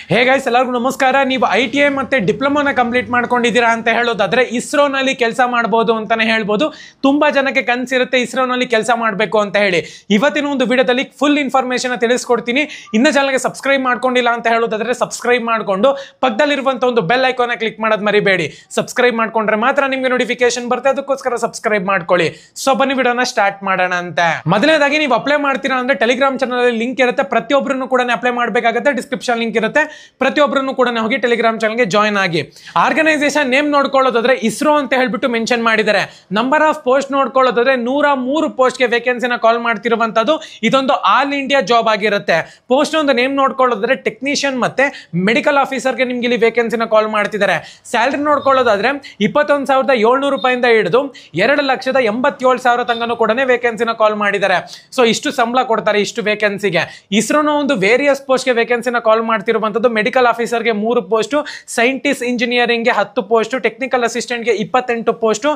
Hey guys, ಎಲ್ಲರಿಗೂ ನಮಸ್ಕಾರ. ನೀವು ITI ಮತ್ತೆ ಡಿಪ್ಲೊಮಾನ ಕಂಪ್ಲೀಟ್ ಮಾಡ್ಕೊಂಡಿದ್ದೀರಾ ಅಂತ ಹೇಳೋದಾದ್ರೆ ಇಸ್ರೋನಲ್ಲಿ ಕೆಲಸ ಮಾಡ್ಬೋದು ಅಂತಾನೆ ಹೇಳ್ಬೋದು. ತುಂಬಾ ಜನಕ್ಕೆ ಕನಸಿರುತ್ತೆ ಇಸ್ರೋನಲ್ಲಿ ಕೆಲಸ ಮಾಡಬೇಕು ಅಂತ ಹೇಳಿ. ಇವತ್ತಿನ ಒಂದು ವಿಡಿಯೋದಲ್ಲಿ ಫುಲ್ ಇನ್ಫಾರ್ಮೇಶನ್ ತಿಳಿಸ್ಕೊಡ್ತೀನಿ. ಇನ್ನ ಚಾನಲ್ಗೆ ಸಬ್ಸ್ಕ್ರೈಬ್ ಮಾಡ್ಕೊಂಡಿಲ್ಲ ಅಂತ ಹೇಳೋದಾದ್ರೆ ಸಬ್ಸ್ಕ್ರೈಬ್ ಮಾಡ್ಕೊಂಡು ಪಕ್ಕದಲ್ಲಿರುವಂತ ಒಂದು ಬೆಲ್ ಐಕಾನ್ ಕ್ಲಿಕ್ ಮಾಡೋದು ಮರಿಬೇಡಿ. ಸಬ್ಸ್ಕ್ರೈಬ್ ಮಾಡ್ಕೊಂಡ್ರೆ ಮಾತ್ರ ನಿಮ್ಗೆ ನೋಟಿಫಿಕೇಶನ್ ಬರುತ್ತೆ, ಅದಕ್ಕೋಸ್ಕರ ಸಬ್ಸ್ಕ್ರೈಬ್ ಮಾಡ್ಕೊಳ್ಳಿ. ಸೊ ಬನ್ನಿ ವಿಡಿಯೋನ ಸ್ಟಾರ್ಟ್ ಮಾಡೋಣ ಅಂತ. ಮೊದಲನೇದಾಗಿ ನೀವು ಅಪ್ಲೈ ಮಾಡ್ತೀರಾ ಅಂದ್ರೆ ಟೆಲಿಗ್ರಾಮ್ ಚಾನಲ್ ಲಿಂಕ್ ಇರುತ್ತೆ, ಪ್ರತಿಯೊಬ್ಬರನ್ನು ಕೂಡ ಅಪ್ಲೈ ಮಾಡಬೇಕಾಗುತ್ತೆ. ಡಿಸ್ಕ್ರಿಪ್ಷನ್ ಲಿಂಕ್ ಇರುತ್ತೆ, ಪ್ರತಿಯೊಬ್ಬರನ್ನು ಕೂಡ ಹೋಗಿ ಟೆಲಿಗ್ರಾಮ್ ಚಾನಲ್ಗೆ ಜಾಯ್ನ್ ಆಗಿ. ಆರ್ಗನೈಸೇಷನ್ ನೇಮ್ ನೋಡ್ಕೊಳ್ಳೋದಾದ್ರೆ ಇಸ್ರೋ ಅಂತ ಹೇಳ್ಬಿಟ್ಟು ಮೆನ್ಷನ್ ಮಾಡಿದ್ದಾರೆ. ನಂಬರ್ ಆಫ್ ಪೋಸ್ಟ್ ನೋಡ್ಕೊಳ್ಳೋದಾದ್ರೆ 103 ಪೋಸ್ಟ್ಗೆ ವೇಕೆನ್ಸಿನ ಕಾಲ್ ಮಾಡ್ತಿರುವಂತದ್ದು. ಇದೊಂದು ಆಲ್ ಇಂಡಿಯಾ ಜಾಬ್ ಆಗಿರುತ್ತೆ. ಪೋಸ್ಟ್ ಒಂದು ನೇಮ್ ನೋಡ್ಕೊಳ್ಳೋದಾದ್ರೆ ಟೆಕ್ನಿಷಿಯನ್ ಮತ್ತೆ ಮೆಡಿಕಲ್ ಆಫೀಸರ್ಗೆ ನಿಮ್ಗೆ ಇಲ್ಲಿ ವೇಕೆನ್ಸಿನ ಕಾಲ್ ಮಾಡ್ತಿದ್ದಾರೆ. ಸ್ಯಾಲರಿ ನೋಡ್ಕೊಳ್ಳೋದಾದ್ರೆ 21,700 ರೂಪಾಯಿಂದ ಹಿಡಿದು 2,87,000 ತನಕನೂ ಕೂಡ ವೇಕೆನ್ಸಿನ ಕಾಲ್ ಮಾಡಿದ್ದಾರೆ. ಸೊ ಇಷ್ಟು ಸಂಬಳ ಕೊಡ್ತಾರೆ ಇಷ್ಟು ವೇಕೆನ್ಸಿಗೆ. ಇಸ್ರೋನ ಒಂದು ವೇರಿಯಸ್ ಪೋಸ್ಟ್ಗೆ ವೇಕೆನ್ಸಿನ ಕಾಲ್ ಮಾಡ್ತಿರುವಂತದ್ದು. ಮೆಡಿಕಲ್ ಆಫೀಸರ್ಗೆ 3 ಪೋಸ್ಟ್, ಸೈಂಟಿಸ್ಟ್ ಇಂಜಿನಿಯರಿಂಗ್ಗೆ 10 ಪೋಸ್ಟ್, ಟೆಕ್ನಿಕಲ್ ಅಸಿಸ್ಟೆಂಟ್ಗೆ 28 ಪೋಸ್ಟ್,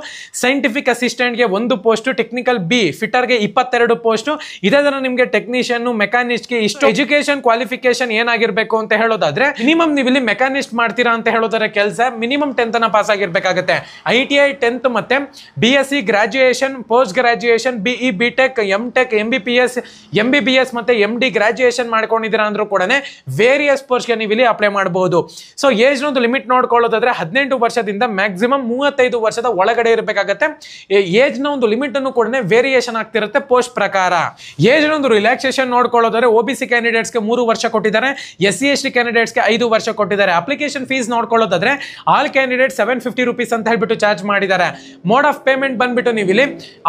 ಸೈಂಟಿಫಿಕ್ ಅಸಿಸ್ಟೆಂಟ್ಗೆ 1 ಪೋಸ್ಟ್, ಟೆಕ್ನಿಕಲ್ ಬಿ ಫಿಟರ್ಗೆ 22 ಪೋಸ್ಟ್. ಇದೇ ತರ ನಿಮ್ಗೆ ಟೆಕ್ನಿಷಿಯನ್, ಮೆಕ್ಯಾನಿಸ್ಟ್ಗೆ ಇಷ್ಟು ಎಜುಕೇಶನ್ ಕ್ವಾಲಿಫಿಕೇಶನ್ ಏನಾಗಿರ್ಬೇಕು ಅಂತ ಹೇಳೋದಾದ್ರೆ ಮಿನಿಮಮ್ ನೀವು ಇಲ್ಲಿ ಮೆಕ್ಯಾನಿಸ್ಟ್ ಮಾಡ್ತೀರಾ ಅಂತ ಹೇಳೋದಾದ್ರೆ ಕೆಲಸ minimum 10th pass ಆಗಿರ್ಬೇಕಾಗುತ್ತೆ. ITI 10th ಮತ್ತೆ BSc graduation, post graduation, BE BTech, MTech, MBBS ಮತ್ತೆ MD ಗ್ರಾಜುಯೇಷನ್ ಮಾಡ್ಕೊಂಡಿದ್ದೀರಾ ಅಂದ್ರೂ ಕೂಡ ವೇರಿಯಸ್ ಪೋಸ್ಟ್ಗೆ ನೀವು ಇಲ್ಲಿ ಅಪ್ಲೈ ಮಾಡಬಹುದು. ಸೊ ಏಜ್ ಒಂದು ಲಿಮಿಟ್ ನೋಡ್ಕೊಳ್ಳೋದಾದ್ರೆ 18 ವರ್ಷದಿಂದ ಮ್ಯಾಕ್ಸಿಮಮ್ 35 ವರ್ಷದ ಒಳಗಡೆ ಇರಬೇಕಾಗತ್ತೆ. ಏಜ್ ನ ಒಂದು ಲಿಮಿಟ್ ಅನ್ನು ಕೂಡ ವೇರಿಯೇಷನ್ ಆಗ್ತಿರುತ್ತೆ ಪೋಸ್ಟ್ ಪ್ರಕಾರ. ಏಜ್ ಒಂದು ರಿಲ್ಯಾಕ್ಸೇಷನ್ ನೋಡ್ಕೊಳ್ಳೋದಾದ್ರೆ OBC ಕ್ಯಾಂಡಿಡೇಟ್ಸ್ಗೆ 3 ವರ್ಷ ಕೊಟ್ಟಿದ್ದಾರೆ, SC ST ಕ್ಯಾಂಡಿಡೇಟ್ಸ್ಗೆ 5 ವರ್ಷ ಕೊಟ್ಟಿದ್ದಾರೆ. ಅಪ್ಲಿಕೇಶನ್ ಫೀಸ್ ನೋಡ್ಕೊಳ್ಳೋದಾದ್ರೆ ಆಲ್ ಕ್ಯಾಂಡಿಡೇಟ್ 750 ರೂಪೀಸ್ ಅಂತ ಹೇಳ್ಬಿಟ್ಟು ಚಾರ್ಜ್ ಮಾಡಿದ್ದಾರೆ. ಮೋಡ್ ಆಫ್ ಪೇಮೆಂಟ್ ಬಂದ್ಬಿಟ್ಟು ನೀವು ಇಲ್ಲಿ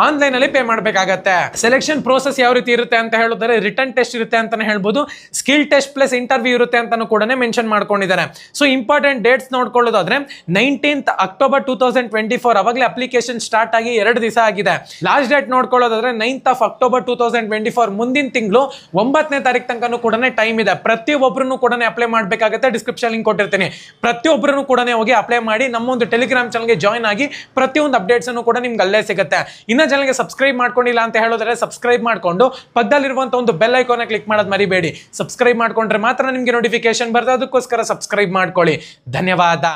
ಆನ್ಲೈನ್ ಅಲ್ಲಿ ಪೇ ಮಾಡಬೇಕಾಗತ್ತೆ. ಸೆಲೆಕ್ಷನ್ ಪ್ರೋಸೆಸ್ ಯಾವ ರೀತಿ ಇರುತ್ತೆ ಅಂತ ಹೇಳೋದಾದ್ರೆ ರಿಟರ್ನ್ ಟೆಸ್ಟ್ ಇರುತ್ತೆ ಅಂತಾನೆ ಹೇಳ್ಬೋದು, ಸ್ಕಿಲ್ ಟೆಸ್ಟ್ ಪ್ಲಸ್ ಇಂಟರ್ವ್ಯೂ ಇರುತ್ತೆ ಅಂತಾನು ಕೂಡ ಮೆನ್ಷನ್ ಮಾಡ್ಕೊಂಡಿದ್ದಾರೆ. ಸೊ ಇಂಪಾರ್ಟೆಂಟ್ ಡೇಟ್ಸ್ ನೋಡ್ಕೊಳ್ಳೋದಾದ್ರೆ 19th October 2024 ಅವಾಗಲೇ ಅಪ್ಲಿಕೇಶನ್ ಸ್ಟಾರ್ಟ್ ಆಗಿ 2 ದಿವಸ ಆಗಿದೆ. ಲಾಸ್ಟ್ ಡೇಟ್ ನೋಡ್ಕೊಳ್ಳೋದಾದ್ರೆ 9th October 2024 ಮುಂದಿನ ತಿಂಗಳು 9ನೇ ತಾರೀಕು ತನಕ ಕೂಡ ಟೈಮ್ ಇದೆ. ಪ್ರತಿಯೊಬ್ಬರನ್ನು ಕೂಡ ಅಪ್ಲೈ ಮಾಡಬೇಕಾಗುತ್ತೆ. ಡಿಸ್ಕ್ರಿಪ್ಷನ್ ಲಿಂಕ್ ಕೊಟ್ಟಿರ್ತೀನಿ, ಪ್ರತಿಯೊಬ್ಬರನ್ನು ಕೂಡ ಹೋಗಿ ಅಪ್ಲೈ ಮಾಡಿ ನಮ್ಮ ಒಂದು ಟೆಲಿಗ್ರಾಮ್ ಚಾನಲ್ಗೆ ಜಾಯ್ನ್ ಆಗಿ ಪ್ರತಿಯೊಂದು ಅಪ್ಡೇಟ್ಸ್ ಅನ್ನು ಕೂಡ ನಿಮ್ಗೆ ಅಲ್ಲೇ ಸಿಗುತ್ತೆ. ಇನ್ನ ಚಾನಲ್ಗೆ ಸಬ್ಸ್ಕ್ರೈಬ್ ಮಾಡ್ಕೊಂಡಿಲ್ಲ ಅಂತ ಹೇಳೋದಾದ್ರೆ ಸಬ್ಸ್ಕ್ರೈಬ್ ಮಾಡ್ಕೊಂಡು ಪಕ್ಕದಲ್ಲಿರುವಂತಹ ಒಂದು ಬೆಲ್ ಐಕಾನ್ ಕ್ಲಿಕ್ ಮಾಡೋದು ಮರಿಬೇಡಿ. ಸಬ್ಸ್ಕ್ರೈಬ್ ಮಾಡ್ಕೊಂಡ್ರೆ ಮಾತ್ರ ನಿಮ್ಗೆ ನೋಟಿಫಿಕೇಶನ್ ಬರ್ತದೆ, ಅದಕ್ಕೋಸ್ಕರ ಸಬ್ಸ್ಕ್ರೈಬ್ ಮಾಡ್ಕೊಳ್ಳಿ. ಧನ್ಯವಾದ.